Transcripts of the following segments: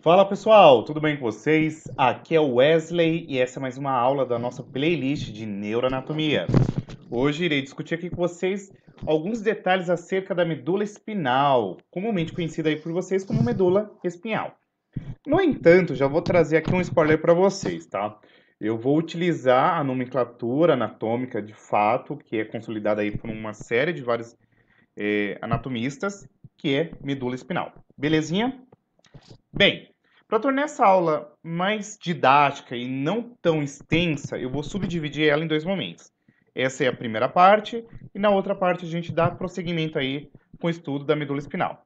Fala pessoal, tudo bem com vocês? Aqui é o Wesley e essa é mais uma aula da nossa playlist de neuroanatomia. Hoje irei discutir aqui com vocês alguns detalhes acerca da medula espinhal, comumente conhecida aí por vocês como medula espinhal. No entanto, já vou trazer aqui um spoiler para vocês, tá? Eu vou utilizar a nomenclatura anatômica de fato, que é consolidada aí por uma série de vários anatomistas, que é medula espinal. Belezinha? Bem, para tornar essa aula mais didática e não tão extensa, eu vou subdividir ela em dois momentos. Essa é a primeira parte e na outra parte a gente dá prosseguimento aí com o estudo da medula espinal.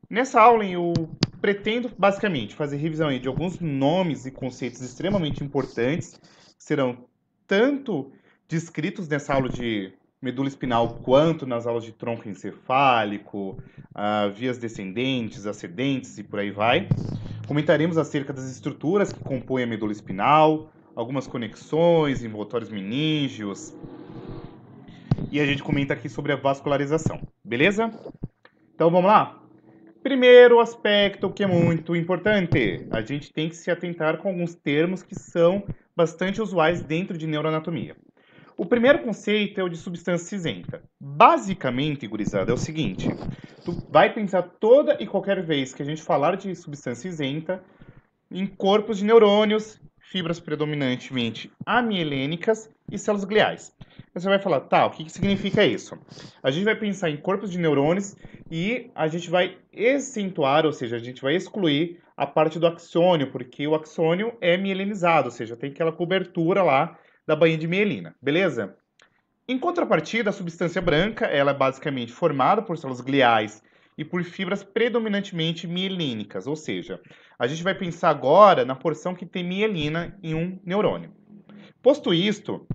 Nessa aula eu pretendo basicamente fazer revisão aí de alguns nomes e conceitos extremamente importantes, que serão tanto descritos nessa aula de medula espinal quanto nas aulas de tronco encefálico, vias descendentes, ascendentes e por aí vai. Comentaremos acerca das estruturas que compõem a medula espinal, algumas conexões, envoltórios meníngeos, e a gente comenta aqui sobre a vascularização, beleza? Então vamos lá? Primeiro aspecto que é muito importante, a gente tem que se atentar com alguns termos que são bastante usuais dentro de neuroanatomia. O primeiro conceito é o de substância cinzenta. Basicamente, gurizada, é o seguinte: tu vai pensar toda e qualquer vez que a gente falar de substância cinzenta em corpos de neurônios, fibras predominantemente amielênicas e células gliais. Você vai falar, tá, o que significa isso? A gente vai pensar em corpos de neurônios e a gente vai acentuar, ou seja, a gente vai excluir a parte do axônio, porque o axônio é mielinizado, ou seja, tem aquela cobertura lá da bainha de mielina, beleza? Em contrapartida, a substância branca, ela é basicamente formada por células gliais e por fibras predominantemente mielínicas, ou seja, a gente vai pensar agora na porção que tem mielina em um neurônio. Posto isto,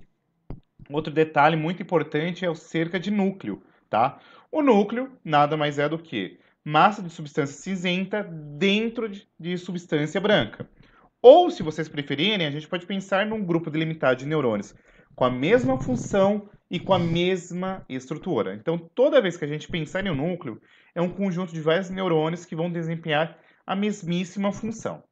outro detalhe muito importante é o cerca de núcleo, tá? O núcleo nada mais é do que massa de substância cinzenta dentro de substância branca. Ou, se vocês preferirem, a gente pode pensar num grupo delimitado de neurônios com a mesma função e com a mesma estrutura. Então, toda vez que a gente pensar em um núcleo, é um conjunto de vários neurônios que vão desempenhar a mesmíssima função.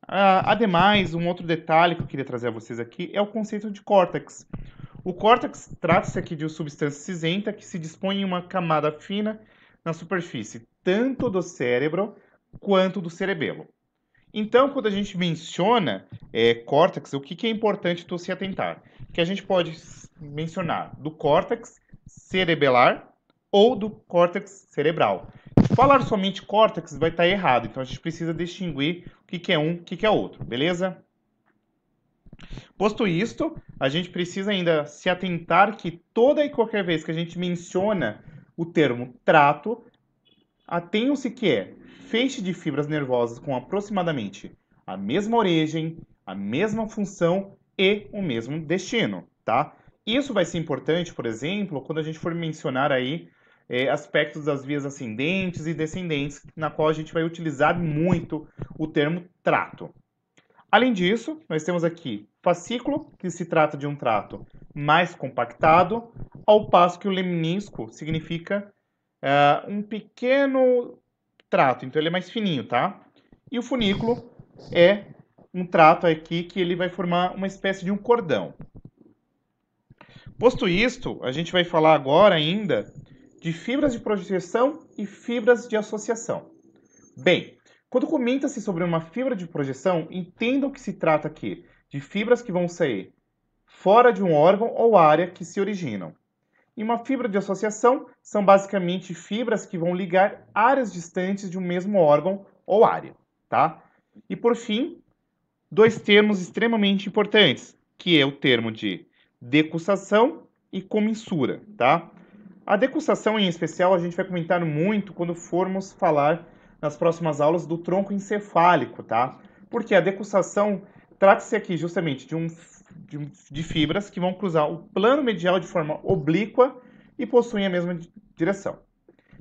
Ademais, um outro detalhe que eu queria trazer a vocês aqui é o conceito de córtex. O córtex trata-se aqui de uma substância cinzenta que se dispõe em uma camada fina na superfície, tanto do cérebro quanto do cerebelo. Então, quando a gente menciona córtex, o que é importante tu se atentar? Que a gente pode mencionar do córtex cerebelar ou do córtex cerebral. Falar somente córtex vai estar errado, então a gente precisa distinguir o que é um, o que é outro, beleza? Posto isto, a gente precisa ainda se atentar que toda e qualquer vez que a gente menciona o termo trato, atenham-se que é feixe de fibras nervosas com aproximadamente a mesma origem, a mesma função e o mesmo destino, tá? Isso vai ser importante, por exemplo, quando a gente for mencionar aí aspectos das vias ascendentes e descendentes, na qual a gente vai utilizar muito o termo trato. Além disso, nós temos aqui fascículo, que se trata de um trato mais compactado, ao passo que o lemnisco significa um pequeno trato, então ele é mais fininho, tá? E o funículo é um trato aqui que ele vai formar uma espécie de um cordão. Posto isto, a gente vai falar agora ainda de fibras de projeção e fibras de associação. Bem, quando comenta-se sobre uma fibra de projeção, entendam que se trata aqui de fibras que vão sair fora de um órgão ou área que se originam. E uma fibra de associação são basicamente fibras que vão ligar áreas distantes de um mesmo órgão ou área, tá? E por fim, dois termos extremamente importantes, que é o termo de decussação e comissura, tá? A decussação em especial a gente vai comentar muito quando formos falar nas próximas aulas do tronco encefálico, tá? Porque a decussação trata-se aqui justamente de fibras que vão cruzar o plano medial de forma oblíqua e possuem a mesma direção.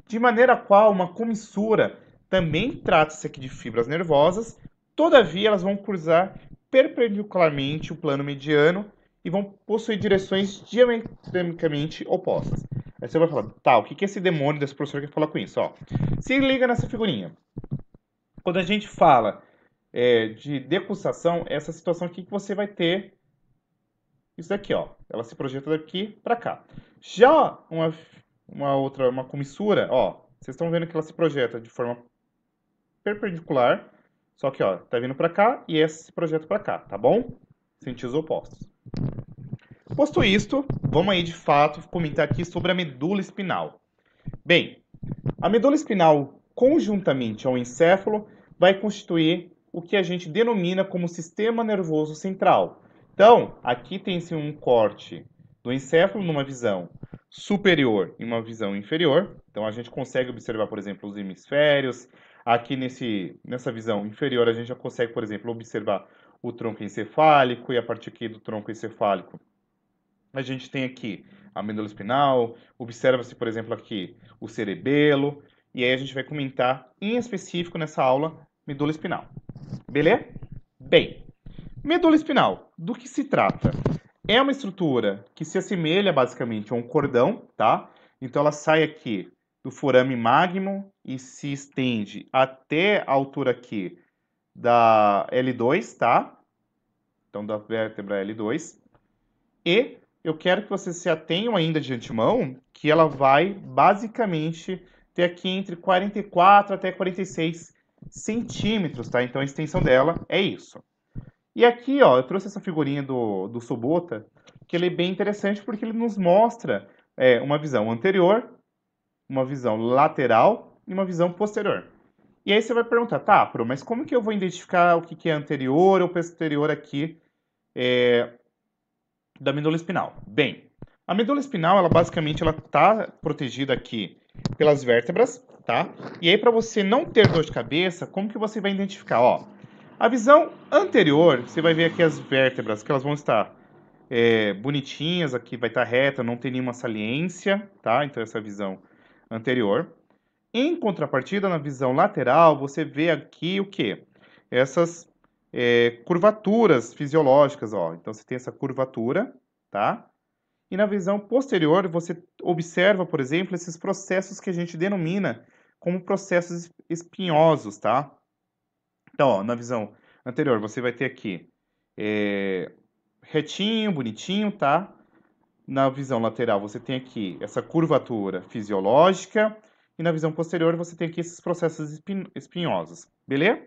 De maneira qual uma comissura também trata-se aqui de fibras nervosas, todavia elas vão cruzar perpendicularmente o plano mediano e vão possuir direções diametricamente opostas. Aí você vai falar, tá, o que esse demônio desse professor quer falar com isso? Ó, se liga nessa figurinha. Quando a gente fala de decussação, essa situação aqui que você vai ter isso daqui, ó. Ela se projeta daqui para cá. Já uma comissura, ó, vocês estão vendo que ela se projeta de forma perpendicular, só que, ó, tá vindo para cá e essa se projeta para cá, tá bom? Sentidos opostos. Posto isto, vamos aí de fato comentar aqui sobre a medula espinal. Bem, a medula espinal, conjuntamente ao encéfalo, vai constituir o que a gente denomina como sistema nervoso central. Então, aqui tem-se um corte do encéfalo numa visão superior e uma visão inferior. Então, a gente consegue observar, por exemplo, os hemisférios. Aqui nessa visão inferior, a gente já consegue, por exemplo, observar o tronco encefálico e a partir aqui do tronco encefálico a gente tem aqui a medula espinal, observa-se, por exemplo, aqui o cerebelo, e aí a gente vai comentar em específico nessa aula medula espinal. Beleza? Bem, medula espinal, do que se trata? É uma estrutura que se assemelha basicamente a um cordão, tá? Então ela sai aqui do forame magno e se estende até a altura aqui da L2, tá? Então da vértebra L2. E eu quero que vocês se atenham ainda de antemão que ela vai basicamente ter aqui entre 44 até 46 centímetros, tá? Então a extensão dela é isso. E aqui, ó, eu trouxe essa figurinha do Sobota, que ele é bem interessante porque ele nos mostra uma visão anterior, uma visão lateral e uma visão posterior. E aí você vai perguntar, tá, Pro, mas como que eu vou identificar o que é anterior ou posterior aqui da medula espinal? Bem, a medula espinal, ela basicamente ela tá protegida aqui pelas vértebras, tá? E aí para você não ter dor de cabeça, como que você vai identificar? Ó, a visão anterior, você vai ver aqui as vértebras, que elas vão estar bonitinhas, aqui vai estar reta, não tem nenhuma saliência, tá? Então essa visão anterior. Em contrapartida, na visão lateral, você vê aqui o quê? Essas curvaturas fisiológicas, ó. Então você tem essa curvatura, tá? E na visão posterior, você observa, por exemplo, esses processos que a gente denomina como processos espinhosos, tá? Então, ó, na visão anterior, você vai ter aqui retinho, bonitinho, tá? Na visão lateral, você tem aqui essa curvatura fisiológica. E na visão posterior, você tem aqui esses processos espinhosos. Beleza?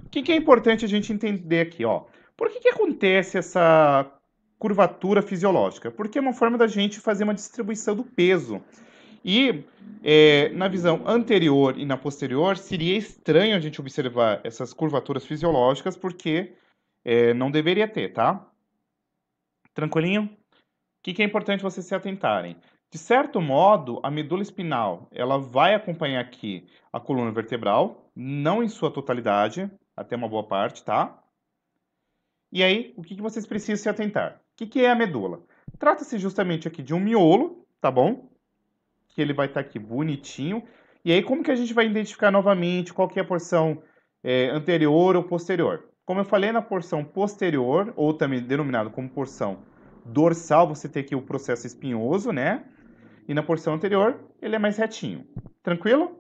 O que é importante a gente entender aqui, ó? Por que acontece essa curvatura fisiológica? Porque é uma forma da gente fazer uma distribuição do peso. E na visão anterior e na posterior, seria estranho a gente observar essas curvaturas fisiológicas, porque não deveria ter, tá? Tranquilinho? O que é importante vocês se atentarem? De certo modo, a medula espinal, ela vai acompanhar aqui a coluna vertebral, não em sua totalidade, até uma boa parte, tá? E aí, o que vocês precisam se atentar? O que é a medula? Trata-se justamente aqui de um miolo, tá bom? Que ele vai estar aqui bonitinho. E aí, como que a gente vai identificar novamente qual que é a porção anterior ou posterior? Como eu falei, na porção posterior, ou também denominado como porção dorsal, você tem aqui o processo espinhoso, né? E na porção anterior, ele é mais retinho. Tranquilo?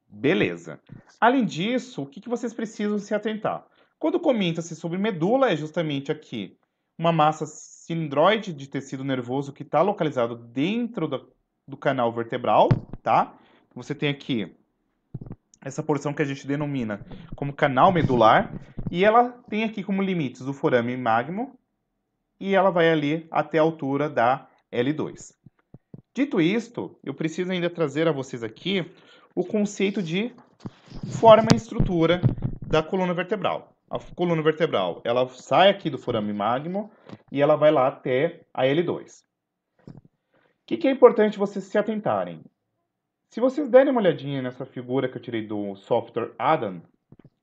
Beleza. Além disso, o que vocês precisam se atentar? Quando comenta-se sobre medula, é justamente aqui uma massa cilindroide de tecido nervoso que está localizado dentro do canal vertebral, tá? Você tem aqui essa porção que a gente denomina como canal medular, e ela tem aqui como limites o forame magno, e ela vai ali até a altura da L2. Dito isto, eu preciso ainda trazer a vocês aqui o conceito de forma e estrutura da coluna vertebral. A coluna vertebral, ela sai aqui do forame magno e ela vai lá até a L2. O que é importante vocês se atentarem? Se vocês derem uma olhadinha nessa figura que eu tirei do software Adam,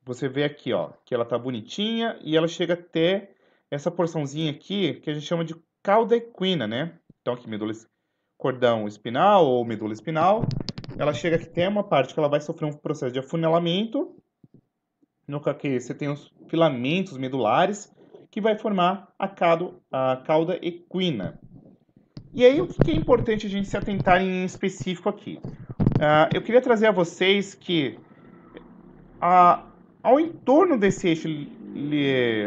você vê aqui, ó, que ela tá bonitinha e ela chega até essa porçãozinha aqui que a gente chama de cauda equina, né? Então aqui cordão espinal ou medula espinal, ela chega aqui até uma parte que ela vai sofrer um processo de afunilamento, no que você tem os filamentos medulares que vai formar a cauda equina. E aí o que é importante a gente se atentar em específico aqui? Eu queria trazer a vocês que Ao entorno desse eixo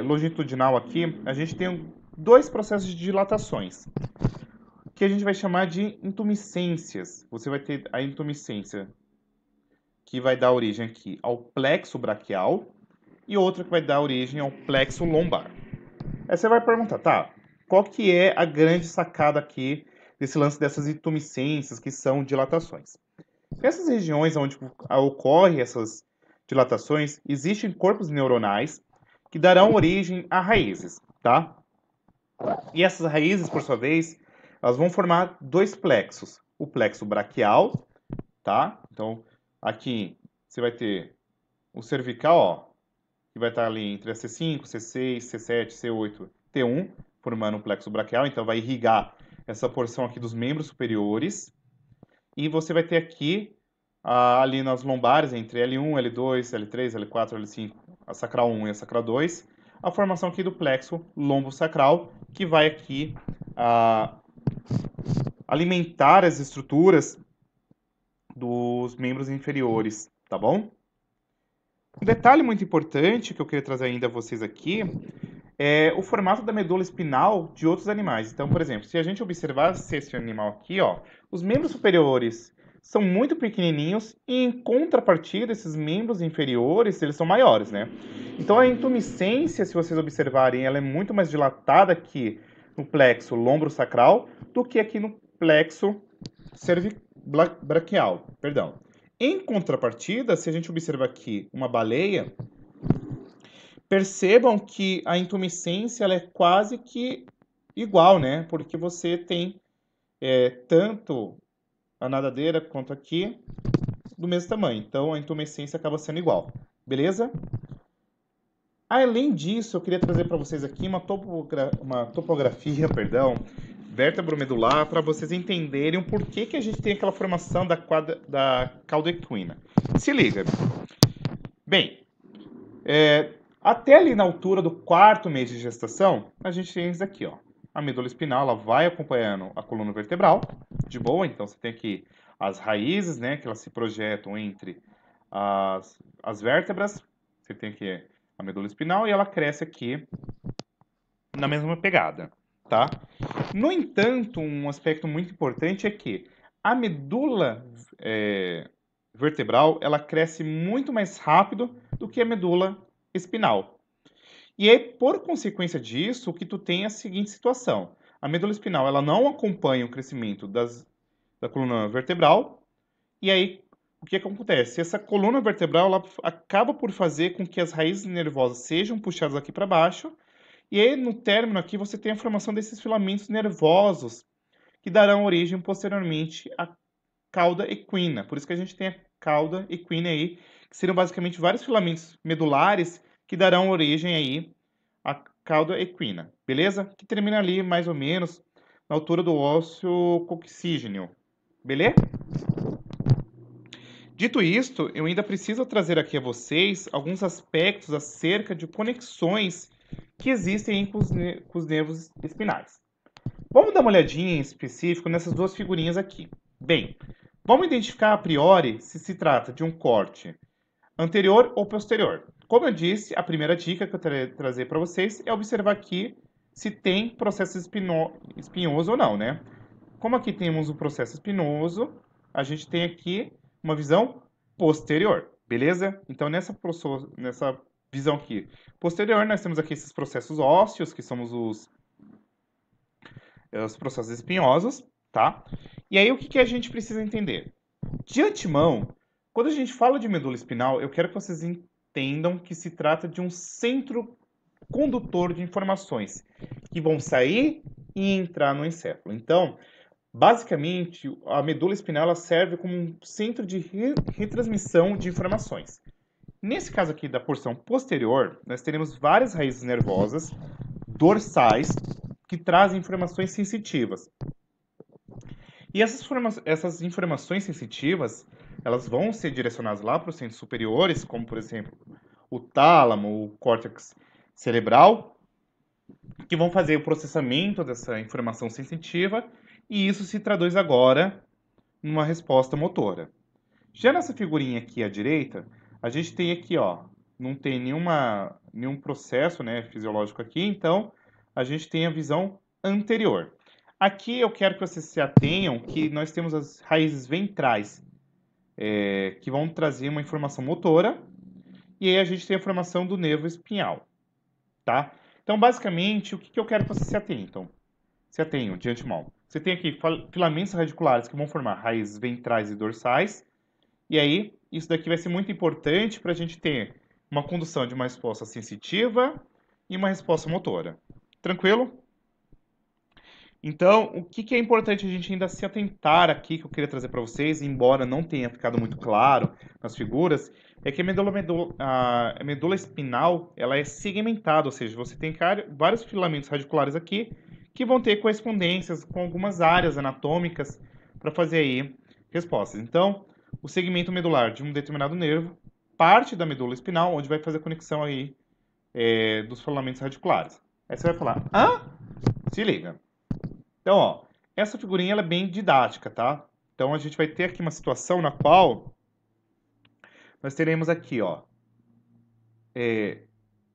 longitudinal aqui, a gente tem dois processos de dilatações, que a gente vai chamar de intumescências. Você vai ter a intumescência que vai dar origem aqui ao plexo braquial e outra que vai dar origem ao plexo lombar. Aí você vai perguntar, tá, qual que é a grande sacada aqui desse lance dessas intumescências, que são dilatações? Nessas regiões onde ocorrem essas dilatações, existem corpos neuronais que darão origem a raízes, tá? E essas raízes, por sua vez, elas vão formar dois plexos. O plexo braquial, tá? Então, aqui você vai ter o cervical, ó, que vai estar ali entre a C5, C6, C7, C8, T1, formando o plexo braquial. Então, vai irrigar essa porção aqui dos membros superiores. E você vai ter aqui, ali nas lombares, entre L1, L2, L3, L4, L5, a sacral 1 e a sacral 2, a formação aqui do plexo lombosacral, que vai aqui alimentar as estruturas dos membros inferiores, tá bom? Um detalhe muito importante que eu queria trazer ainda a vocês aqui é o formato da medula espinal de outros animais. Então, por exemplo, se a gente observar esse animal aqui, ó, os membros superiores são muito pequenininhos e, em contrapartida, esses membros inferiores, eles são maiores, né? Então, a intumescência, se vocês observarem, ela é muito mais dilatada aqui no plexo lombosacral do que aqui no plexo braquial, perdão. Em contrapartida, se a gente observar aqui uma baleia, percebam que a intumescência ela é quase que igual, né? Porque você tem tanto a nadadeira quanto aqui do mesmo tamanho. Então, a intumescência acaba sendo igual. Beleza? Além disso, eu queria trazer para vocês aqui uma topografia, vértebro-medular, para vocês entenderem o porquê que a gente tem aquela formação da cauda equina. Se liga. Bem, até ali na altura do 4º mês de gestação, a gente tem isso aqui, ó. A medula espinal, ela vai acompanhando a coluna vertebral, de boa. Então, você tem aqui as raízes, né, que elas se projetam entre as vértebras. Você tem aqui a medula espinal e ela cresce aqui na mesma pegada, tá? No entanto, um aspecto muito importante é que a medula vertebral, ela cresce muito mais rápido do que a medula espinal. E aí, por consequência disso, o que tu tem é a seguinte situação. A medula espinal, ela não acompanha o crescimento da coluna vertebral. E aí, o que acontece? Essa coluna vertebral, ela acaba por fazer com que as raízes nervosas sejam puxadas aqui para baixo. E aí, no término aqui, você tem a formação desses filamentos nervosos que darão origem posteriormente à cauda equina. Por isso que a gente tem a cauda equina aí, que seriam basicamente vários filamentos medulares que darão origem aí à cauda equina, beleza? Que termina ali mais ou menos na altura do ósseo coccígeo, beleza? Dito isto, eu ainda preciso trazer aqui a vocês alguns aspectos acerca de conexões que existem com os nervos espinais. Vamos dar uma olhadinha em específico nessas duas figurinhas aqui. Bem, vamos identificar a priori se se trata de um corte anterior ou posterior. Como eu disse, a primeira dica que eu trazer para vocês é observar aqui se tem processo espinhoso ou não, né? Como aqui temos o processo espinhoso, a gente tem aqui uma visão posterior, beleza? Então, nessa visão aqui posterior, nós temos aqui esses processos ósseos, que são os processos espinhosos, tá? E aí, o que a gente precisa entender? De antemão, quando a gente fala de medula espinal, eu quero que vocês entendam que se trata de um centro condutor de informações que vão sair e entrar no encéfalo. Então, basicamente, a medula espinal ela serve como um centro de retransmissão de informações. Nesse caso aqui da porção posterior, nós teremos várias raízes nervosas dorsais que trazem informações sensitivas. E essas informações sensitivas, elas vão ser direcionadas lá para os centros superiores, como, por exemplo, o tálamo, o córtex cerebral, que vão fazer o processamento dessa informação sensitiva, e isso se traduz agora numa resposta motora. Já nessa figurinha aqui à direita, a gente tem aqui, ó, não tem nenhum processo, né, fisiológico aqui, então a gente tem a visão anterior. Aqui eu quero que vocês se atenham que nós temos as raízes ventrais, que vão trazer uma informação motora, e aí a gente tem a formação do nervo espinhal, tá? Então, basicamente, o que eu quero que vocês se atenham de antemão. Você tem aqui filamentos radiculares que vão formar raízes ventrais e dorsais, e aí isso daqui vai ser muito importante para a gente ter uma condução de uma resposta sensitiva e uma resposta motora. Tranquilo? Então, o que é importante a gente ainda se atentar aqui, que eu queria trazer para vocês, embora não tenha ficado muito claro nas figuras, é que a medula espinal ela é segmentada, ou seja, você tem vários filamentos radiculares aqui que vão ter correspondências com algumas áreas anatômicas para fazer aí respostas. Então, o segmento medular de um determinado nervo parte da medula espinal, onde vai fazer a conexão aí dos filamentos radiculares. Aí você vai falar, hã? Se liga. Então, ó, essa figurinha ela é bem didática, tá? Então, a gente vai ter aqui uma situação na qual nós teremos aqui, ó,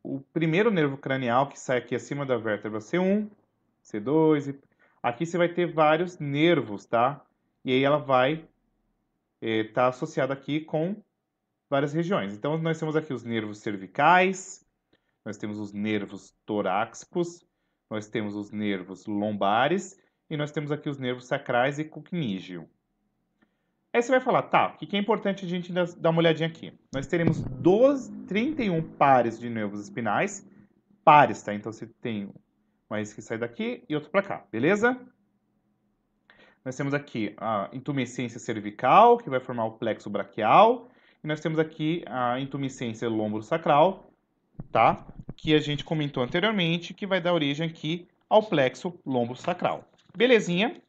o primeiro nervo cranial que sai aqui acima da vértebra C1, C2, aqui você vai ter vários nervos, tá? E aí ela vai estar associada aqui com várias regiões. Então, nós temos aqui os nervos cervicais, nós temos os nervos torácicos, nós temos os nervos lombares e nós temos aqui os nervos sacrais e cocnígeo. Aí você vai falar, tá, o que é importante a gente dar uma olhadinha aqui? Nós teremos 31 pares de nervos espinais, pares, tá? Então você tem uma raiz que sai daqui e outro para cá, beleza? Nós temos aqui a intumescência cervical, que vai formar o plexo braquial, e nós temos aqui a intumescência lombosacral, tá? Que a gente comentou anteriormente, que vai dar origem aqui ao plexo lombosacral. Belezinha?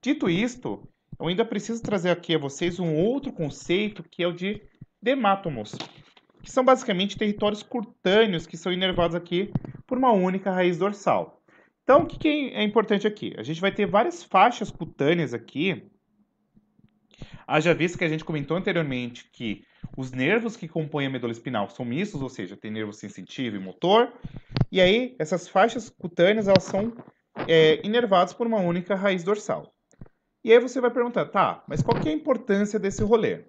Dito isto, eu ainda preciso trazer aqui a vocês um outro conceito, que é o de dermátomos, que são basicamente territórios cutâneos que são inervados aqui por uma única raiz dorsal. Então, o que é importante aqui? A gente vai ter várias faixas cutâneas aqui. Haja visto que a gente comentou anteriormente que os nervos que compõem a medula espinal são mistos, ou seja, tem nervo sensitivo e motor. E aí, essas faixas cutâneas elas são inervadas por uma única raiz dorsal. E aí você vai perguntar, tá, mas qual que é a importância desse rolê?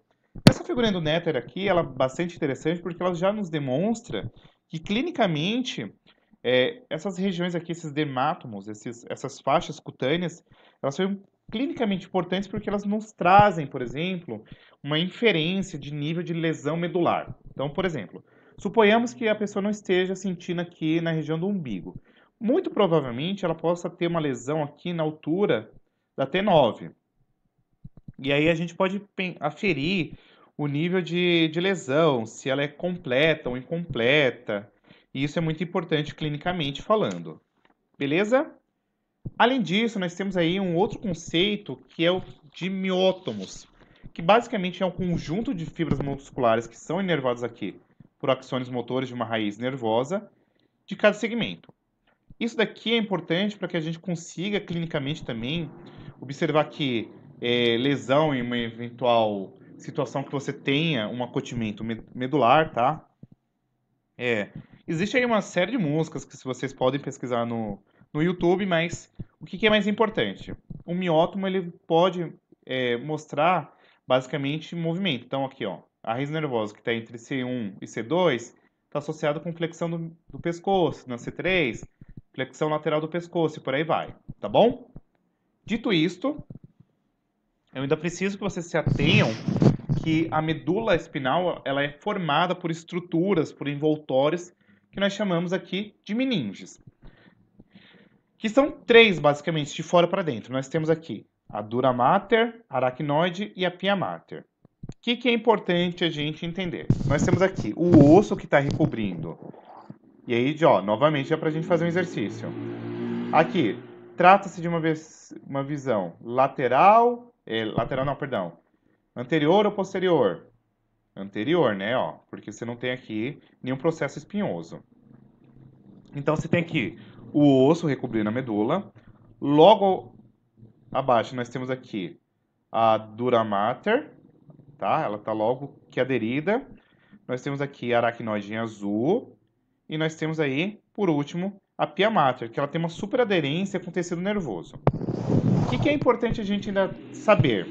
Essa figurinha do Netter aqui, ela é bastante interessante porque ela já nos demonstra que clinicamente essas regiões aqui, esses dermátomos, essas faixas cutâneas, elas são clinicamente importantes porque elas nos trazem, por exemplo, uma inferência de nível de lesão medular. Então, por exemplo, suponhamos que a pessoa não esteja sentindo aqui na região do umbigo. Muito provavelmente ela possa ter uma lesão aqui na altura da T9. E aí a gente pode aferir o nível de lesão, se ela é completa ou incompleta. E isso é muito importante clinicamente falando. Beleza? Além disso, nós temos aí um outro conceito que é o de miótomos, que basicamente é um conjunto de fibras musculares que são inervadas aqui por axônios motores de uma raiz nervosa de cada segmento. Isso daqui é importante para que a gente consiga clinicamente também observar que lesão em uma eventual situação que você tenha um acometimento medular, tá? Existe aí uma série de músicas que vocês podem pesquisar no YouTube, mas o que é mais importante? O miótomo ele pode mostrar basicamente movimento. Então aqui, ó, a raiz nervosa que está entre C1 e C2 está associada com flexão do pescoço, na C3, flexão lateral do pescoço e por aí vai, tá bom? Dito isto, eu ainda preciso que vocês se atenham que a medula espinal ela é formada por estruturas, por envoltórios, que nós chamamos aqui de meninges. Que são três, basicamente, de fora para dentro. Nós temos aqui a dura mater, a aracnoide e a pia mater. O que é importante a gente entender? Nós temos aqui o osso que está recobrindo. E aí, ó, novamente, é para a gente fazer um exercício. Aqui, trata-se de uma visão lateral, anterior ou posterior? Anterior, né, ó, porque você não tem aqui nenhum processo espinhoso. Então, você tem aqui o osso recobrindo a medula. Logo abaixo, nós temos aqui a dura mater, tá? Ela está logo que aderida. nós temos aqui a aracnoide em azul, e nós temos aí, por último, a pia mater, que ela tem uma super aderência com o tecido nervoso. O que é importante a gente ainda saber?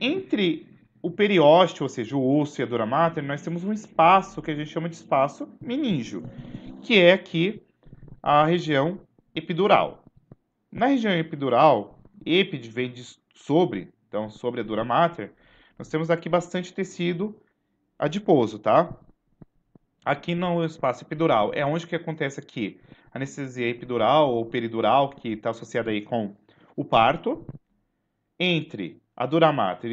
Entre o periósteo, ou seja, o osso e a dura mater, nós temos um espaço que a gente chama de espaço meníngeo, que é aqui a região epidural. Na região epidural, epide vem de sobre, então sobre a dura mater, nós temos aqui bastante tecido adiposo, tá? Aqui no espaço epidural é onde que acontece aqui a anestesia epidural ou peridural, que está associada aí com o parto. Entre a dura mater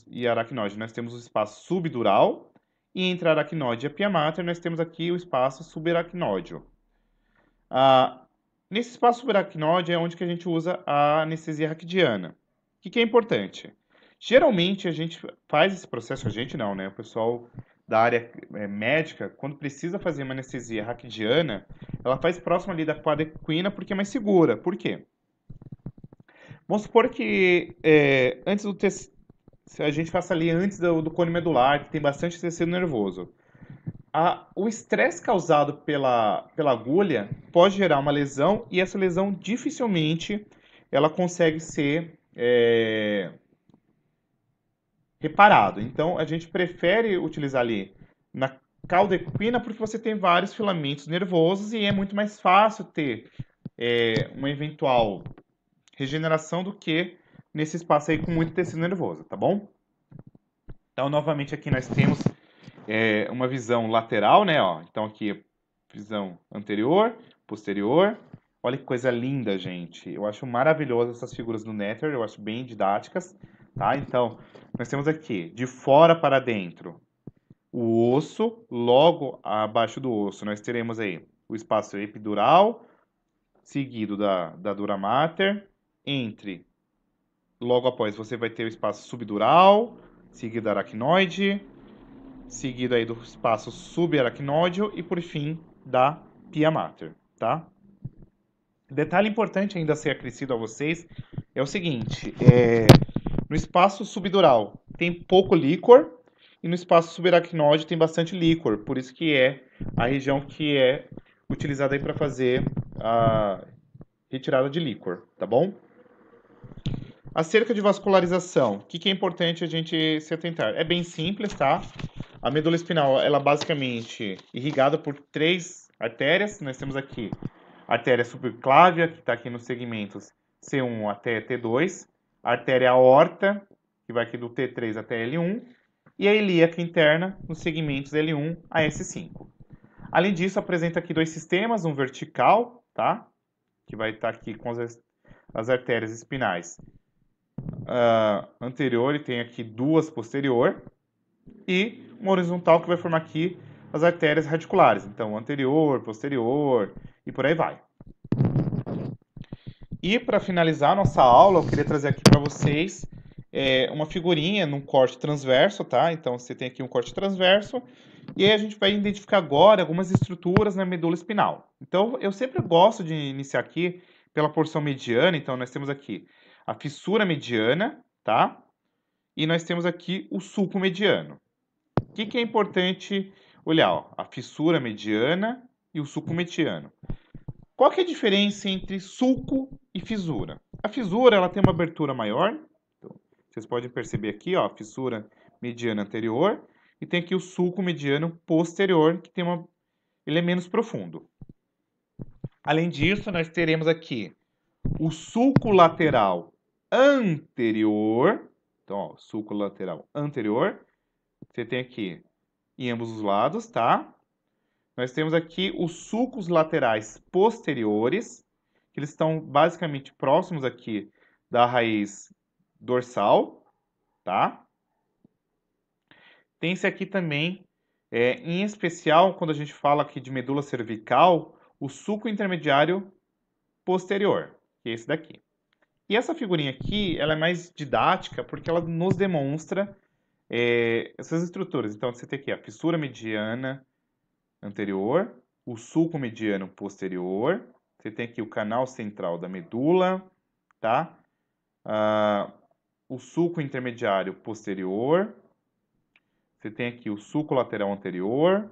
e a aracnoide, nós temos o espaço subdural, e entre a aracnoide e a pia mater, nós temos aqui o espaço subaracnóide. Nesse espaço subaracnóide é onde que a gente usa a anestesia raquidiana. O que é importante? Geralmente a gente faz esse processo, a gente não, né? O pessoal da área médica, quando precisa fazer uma anestesia raquidiana, ela faz próximo ali da quadra equina porque é mais segura. Por quê? Vamos supor que antes do a gente faça ali antes do cone medular, que tem bastante tecido nervoso. O estresse causado pela agulha pode gerar uma lesão e essa lesão dificilmente ela consegue ser reparado. Então a gente prefere utilizar ali na cauda equina porque você tem vários filamentos nervosos e é muito mais fácil ter uma eventual regeneração do que nesse espaço aí com muito tecido nervoso, tá bom? Então novamente aqui nós temos uma visão lateral, né? Ó. Então aqui, visão anterior, posterior. Olha que coisa linda, gente. Eu acho maravilhoso essas figuras do Nether, eu acho bem didáticas, tá? Então, nós temos aqui, de fora para dentro, o osso, logo abaixo do osso, nós teremos aí o espaço epidural, seguido da dura mater, logo após você vai ter o espaço subdural, seguido da aracnoide, seguido aí do espaço subaracnóide e por fim da pia mater, tá? Detalhe importante ainda a ser acrescido a vocês é o seguinte, no espaço subdural tem pouco líquor e no espaço subaracnóide tem bastante líquor, por isso que é a região que é utilizada aí para fazer a retirada de líquor, tá bom? Acerca de vascularização, o que é importante a gente se atentar? É bem simples, tá? A medula espinal, ela é basicamente irrigada por 3 artérias. Nós temos aqui a artéria subclávia, que está aqui nos segmentos C1 até T2, a artéria aorta, que vai aqui do T3 até L1, e a ilíaca interna nos segmentos L1 a S5. Além disso, apresenta aqui 2 sistemas, um vertical, tá? Que vai estar aqui com as artérias espinais anterior e tem aqui 2 posterior, e uma horizontal que vai formar aqui as artérias radiculares, então anterior, posterior e por aí vai. E para finalizar a nossa aula, eu queria trazer aqui para vocês uma figurinha num corte transverso, tá? Então você tem aqui um corte transverso e aí a gente vai identificar agora algumas estruturas na medula espinal. Então eu sempre gosto de iniciar aqui pela porção mediana, então nós temos aqui a fissura mediana, tá? E nós temos aqui o sulco mediano. O que é importante olhar? Ó, a fissura mediana e o sulco mediano. Qual que é a diferença entre sulco e fissura? A fissura ela tem uma abertura maior. Então, vocês podem perceber aqui, ó, a fissura mediana anterior. E tem aqui o sulco mediano posterior, que ele é menos profundo. Além disso, nós teremos aqui o sulco lateral anterior. Então, ó, sulco lateral anterior. Você tem aqui em ambos os lados, tá? Nós temos aqui os sulcos laterais posteriores, que eles estão basicamente próximos aqui da raiz dorsal, tá? Tem esse aqui também, em especial, quando a gente fala aqui de medula cervical, o sulco intermediário posterior, que é esse daqui. E essa figurinha aqui, ela é mais didática porque ela nos demonstra essas estruturas. Então, você tem aqui a fissura mediana anterior, o sulco mediano posterior, você tem aqui o canal central da medula, tá? O sulco intermediário posterior, Você tem aqui o sulco lateral anterior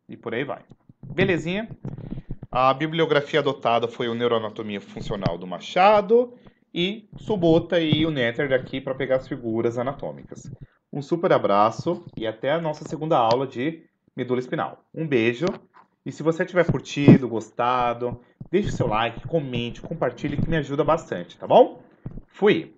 e por aí vai. Belezinha? A bibliografia adotada foi o Neuroanatomia Funcional do Machado e Subota e o Netter aqui para pegar as figuras anatômicas. Um super abraço e até a nossa segunda aula de medula espinal. Um beijo e se você tiver curtido, gostado, deixe seu like, comente, compartilhe que me ajuda bastante, tá bom? Fui!